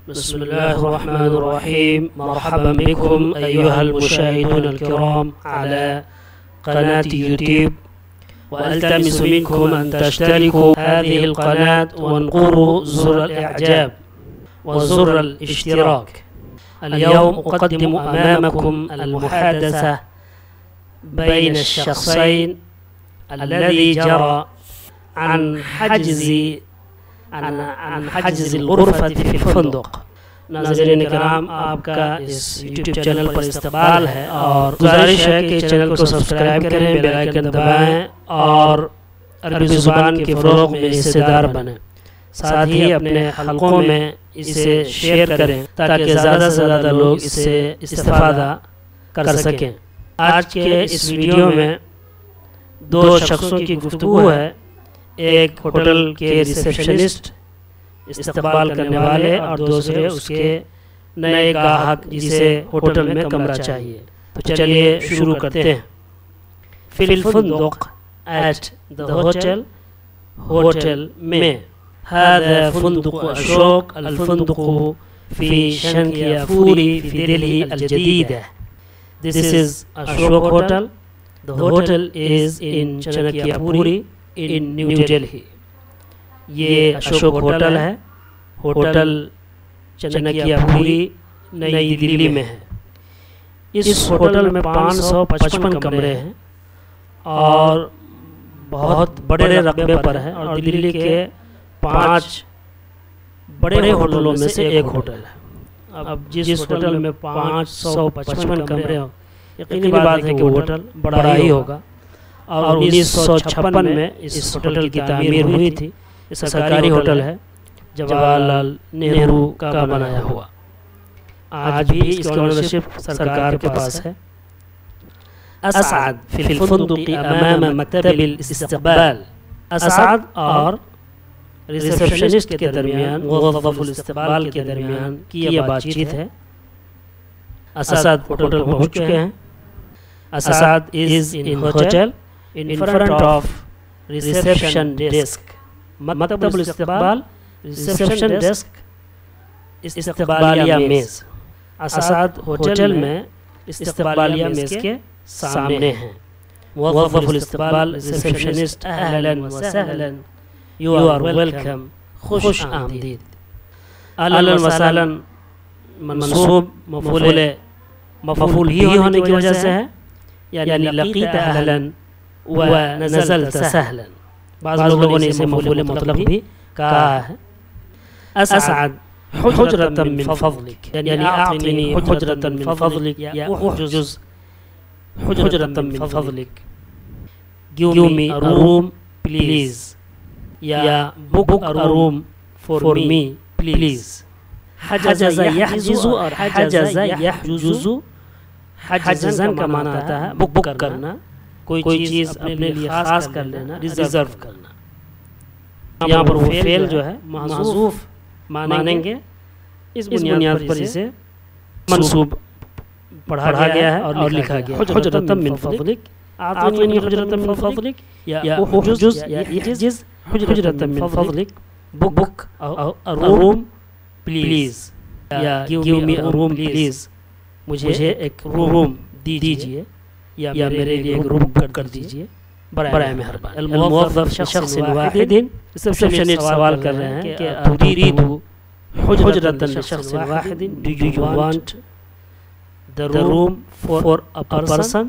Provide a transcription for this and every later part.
بسم الله الرحمن الرحيم. مرحبا بكم أيها المشاهدون الكرام على قناة يوتيوب، وألتمس منكم أن تشتركوا هذه القناة وانقروا زر الإعجاب وزر الاشتراك. اليوم أقدم أمامكم المحادثة بين الشخصين الذي جرى عن حجز الغرفة في الفندق. ناظرین کرام، آپ کا اس یوٹیوب چینل پر استقبال ہے اور گزارش ہے کہ چینل کو سبسکرائب کریں، بیل آئیکن دبائیں اور عربی زبان کے فروغ میں حصے دار بنیں. ساتھ ہی اپنے حلقوں میں اسے شیئر کریں تاکہ زیادہ سے زیادہ لوگ اس سے استفادہ کر سکیں. آج کے اس ویڈیو میں دو شخصوں کی گفتگو ہے. ایک ہوٹل کے ریسیپشنسٹ استقبال کرنے والے اور دوسرے اس کے نئے گاہک جسے ہوٹل میں کمرہ چاہیے. تو چلیے شروع کرتے ہیں. فی الفندق ایٹ the hotel، ہوٹل میں. هذا فندق اشوق، الفندق في شنكيا فوري في Delhi الجديدة. This is Ashok Hotel. The hotel is in Chanakya Puri in New Delhi. یہ اشوک ہوٹل ہے. ہوٹل چنکیا پوری نئی دلی میں ہے. اس ہوٹل میں 555 کمرے ہیں اور بہت بڑے رقبے پر ہے اور دلی کے 5 بڑے ہوٹلوں میں سے ایک ہوٹل ہے. اب جس ہوٹل میں 555 کمرے ہوں، یقینی بات ہے کہ وہ ہوٹل بڑا ہی ہوگا. اور 1956 میں اس ہوٹل کی تعمیر ہوئی تھی. یہ سرکاری ہوٹل ہے، جواہر لال نہرو کا بنایا ہوا. آج بھی اس کی اونرشپ سرکار کے پاس ہے. اسعد فی الفندق امام مکتب الاستقبال. اسعد اور ریسیپشنسٹ کے درمیان، موظف الاستقبال کے درمیان کی یہ بات چیت ہے. اسعد ہوٹل پہنچ چکے ہیں. Asad is in hotel in front of reception desk. مکتب الاستقبال، reception desk، استقبالیہ میز. اسعد ہوٹل میں استقبالیہ میز کے سامنے ہیں. موظف الاستقبال ریسیپشنسٹ، اہلا وسہلا، you are welcome، خوش آمدید. اہلا وسہلا منصوب مفعول ہی ہونے کی وجہ سے ہے، یعنی لقیت اہلا ونزلت سهلا. بعض لوگوں نے اسے مفعول مطلق بھی کہا ہے. اسعد حجرة من فضلك، یعنی اعطنی حجرة من فضلك یا احجز حجرة من فضلك. give me a room please یا book a room for me please. حجز یحجز اور حجز یحجز. حجزن کا معنی آتا ہے بک کرنا، کوئی چیز اپنے لیے خاص کر لینا، ریزرو کرنا. یہاں پر وہ فعل جو ہے محذوف مانیں گے. اس بنیاد پر اسے منصوب پڑھا گیا ہے اور لکھا گیا حجرة من فضلك. اعطنی حجرة من فضلك یا احجز یا احجز حجرة من فضلك. book a room please یا give me a room please، مجھے ایک روم دیجئے یا میرے لیے ایک روم کر دیجئے برائے مہربانی. الموظف شخص واحد، ریسیپشنسٹ سوال کر رہے ہیں کہ تريد حجرة لشخص واحد، do you want the room for a person،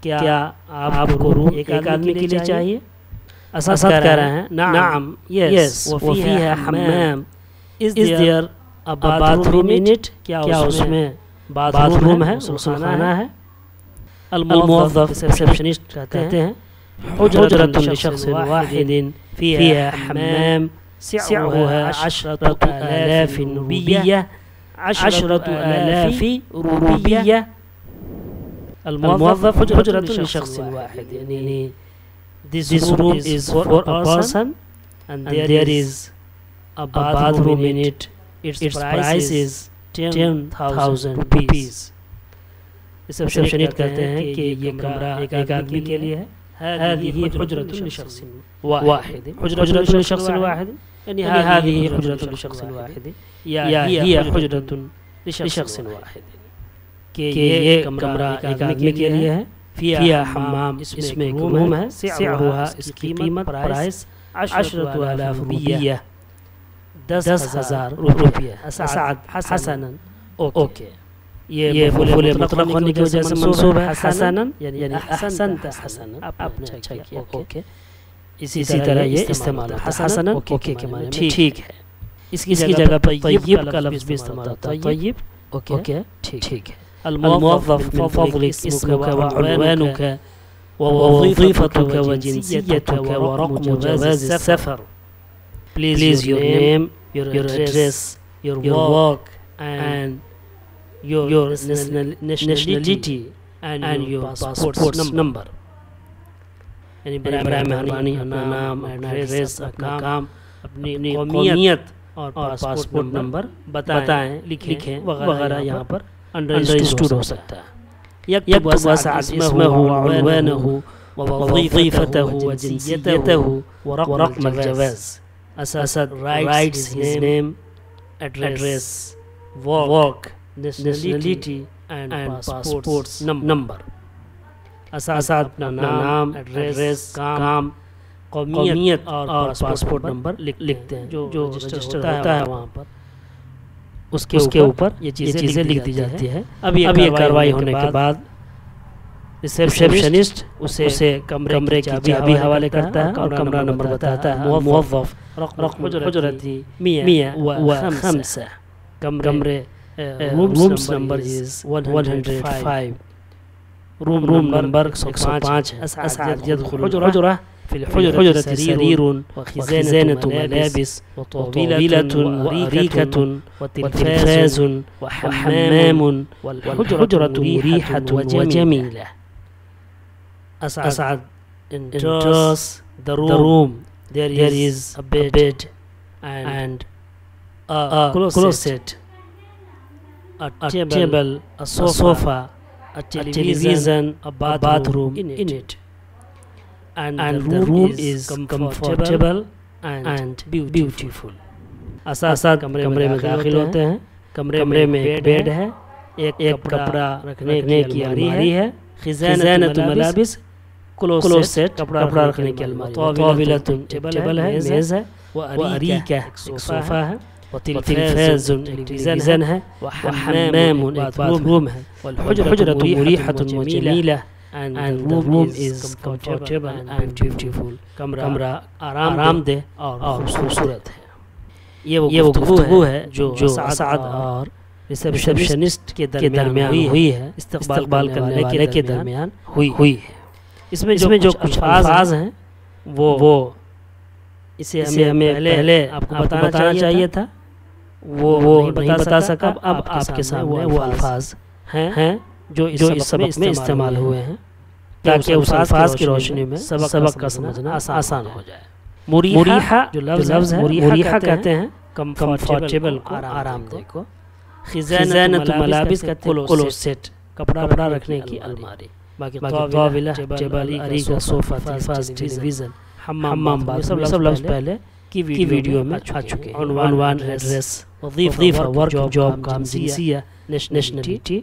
کیا آپ کو روم ایک آدمی کے لیے چاہیے؟ اسعد کہہ رہے ہیں نعم، yes، وفیہا حمام، is there a bathroom in it، کیا اس میں باتھ روم ہے، خانہ ہے. الموظف ریسیپشنسٹ کہتے ہیں حجرة لشخص واحد فيها حمام سعرها 10,000 روبية. 10,000 روبية. الموظف حجرة لشخص واحد، يعني this room is for a person and there is a bathroom in it. Its price is 10,000 rupees. Receptionist کہتے ہیں کہ یہ کمرہ ایک آدمی کے لیے ہے. هذه حجرة لشخص واحد حجرة لشخص واحد يعني هذه حجرة لشخص واحد یا هي حجرة لشخص واحد کہ یہ کمرہ ایک آدمی کے لیے ہے فيها حمام اس میں ایک روم ہے سعرها اس کی قیمت پرائس 10,000 روپیہ 10,000 روپیہ اسعد حسنا اوکے یہ فعل مطلق ہونے کی وجہ سے منصوب ہے حسنا یعنی احسنت حسنا آپ نے اچھا کیا اوکے اسی طرح یہ استعمال ہے حسنا اوکے کے معنی ٹھیک ہے اس کی جگہ پر طیب کا لفظ بھی استعمال ہوتا ہے طیب اوکے ٹھیک ہے الموظف من فضلك اسمك وعنوانك ووظيفتك وجنسيتك ورقم جواز السفر. Please your name, your address, your work and your nationality and your passport number. یعنی برائے مہربانی اپنا نام ایڈریس اپنا کام اپنی قومیت اور پاسپورٹ نمبر بتائیں لکھیں وغیرہ یہاں پر انڈرسٹوڈ ہو سکتا ہے. یکتب Asad اسمہ وعنوانہ ووظیفتہ وجنسیتہ ورقم الجواز. Asad writes his name, address, work, nationality and passport number. Asad اپنا نام ایڈریس کام قومیت اور پاسپورٹ نمبر لکھتے ہیں جو رجسٹر ہوتا ہے وہاں پر اس کے اوپر یہ چیزیں لکھ دی جاتی ہے. اب یہ کارروائی ہونے کے بعد ریسیپشنسٹ اسے کمرے کی چابی حوالے کرتا ہے اور کمرہ نمبر بتاتا ہے. موظف رقم حجرتی 105 کمرے rooms number is 105 room number 105 ہے. اسعد يدخل حجرة في الحجرة سرير وخزانة ملابس وطاولة وأريكة وتلفاز وحمام والحجرة مريحة وجميلة. أسعد enters the room. There is a bed and a closet, a table, a sofa, a television, a bathroom in it. And the room is comfortable and beautiful. Asad کمرے میں داخل ہوتے ہیں. کمرے میں ایک بیڈ ہے, ایک کپڑا رکھنے کی الماری ہے, خزانۃ الملابس کلوسیٹ کپڑا رکھنے کی الماری, طاولۃ ٹیبل ہے میز ہے, وأریکہ ایک صوفہ ہے, وتلفاز ٹیلیویژن ہے, وحمام ایک باتھ روم ہے, والحجرۃ مریحۃ وجمیلہ and the room is comfortable and beautiful. کمرہ آرام دہ اور خوبصورت ہے. یہ وہ گفتگو ہے جو اسعد اور ریسیپشنسٹ کے درمیان ہوئی ہے, استقبال کرنے والے کے درمیان ہوئی ہے. اس میں جو کچھ الفاظ ہیں وہ اسے ہمیں پہلے آپ کو بتانا چاہیے تھا, وہ نہیں بتا سکا. اب آپ کے سامنے وہ الفاظ ہیں جو اس سبق میں استعمال ہوئے ہیں تاکہ اس الفاظ کی روشنی میں سبق کا سمجھنا آسان ہو جائے. مریحہ جو لفظ ہے مریحہ کہتے ہیں کمفرٹیبل کو, آرام دہ کو. خزانۃ الملابس کہتے ہیں کلوسیٹ کپڑا رکھنے کی الماری. باقی طاولہ ٹیبل اریکہ صوفہ تلفاز ٹیلیویژن حمام باتھ روم سب لفظ پہلے کی ویڈیو میں آ چکے ہیں. عنوان ایڈریس وظیفہ ورک جاب کام جنسیہ نیشنلٹی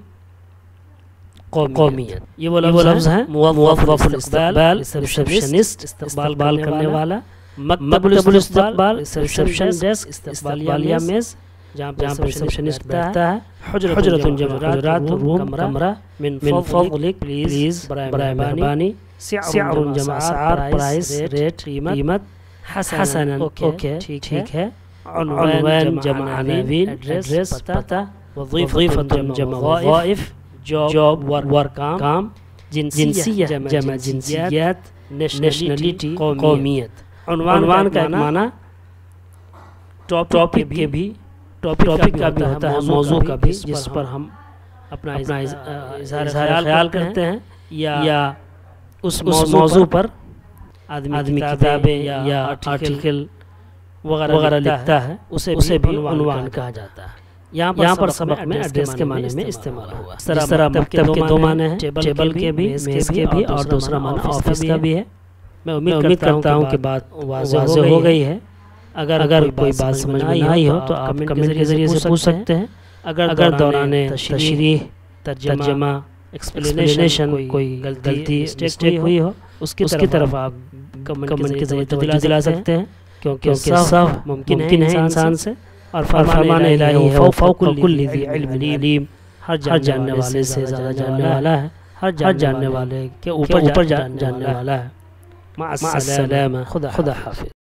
قومیت. یہ وہ لفظ ہیں موظف الاستقبال ریسیپشنسٹ استقبال کرنے والا, مکتب الاستقبال ریسیپشن ڈیسک استقبالیہ میز جہاں پر ریسیپشنسٹ بیٹھتا ہے, حجرۃ حجرات روم کمرہ, من فضلک پلیز برائے مہربانی, سعر جمع اسعار پرائس ریٹ قیمت, حسنا اوکے ٹھیک ہے, عنوان جمع عناوین ایڈریس پتہ, وظیفہ جمع وظائف جاب ورک کام, جنسیہ جمع جنسیات, نیشنلٹی قومیت. عنوان کا معنی ٹاپک کا بھی ہوتا ہے, موضوع کا بھی, جس پر ہم اپنا اظہار خیال کرتے ہیں یا اس موضوع پر آدمی کتابیں یا آرٹیکل وغیرہ لکھتا ہے, اسے بھی عنوان کہا جاتا ہے. یہاں پر سبق میں ایڈریس کے معنی میں استعمال ہوا. اس طرح مکتب کے دو معنی ہیں, ٹیبل کے بھی, میز کے بھی, اور دوسرا معنی آفس کا بھی ہے. میں امید کرتا ہوں کہ بات واضح ہو گئی ہے. اگر کوئی بات سمجھ میں نہ آئی ہو تو آپ کمنٹ کے ذریعے سے پوچھ سکتے ہیں. اگر دوران تشریح, ترجمہ, ایکسپلینیشن کوئی غلطی مسٹیک ہوئی ہو اس کی طرف آپ کمنٹ کے ذریعے توجہ دلا سکتے ہیں, کیونکہ صف ممکن ہے انسان سے, اور فرمان الہی ہے فوق کل ذی علم علیم, ہر جاننے والے سے زیادہ جاننے والا ہے, ہر جاننے والے کے اوپر جاننے والا ہے. مع السلامہ, خدا حافظ.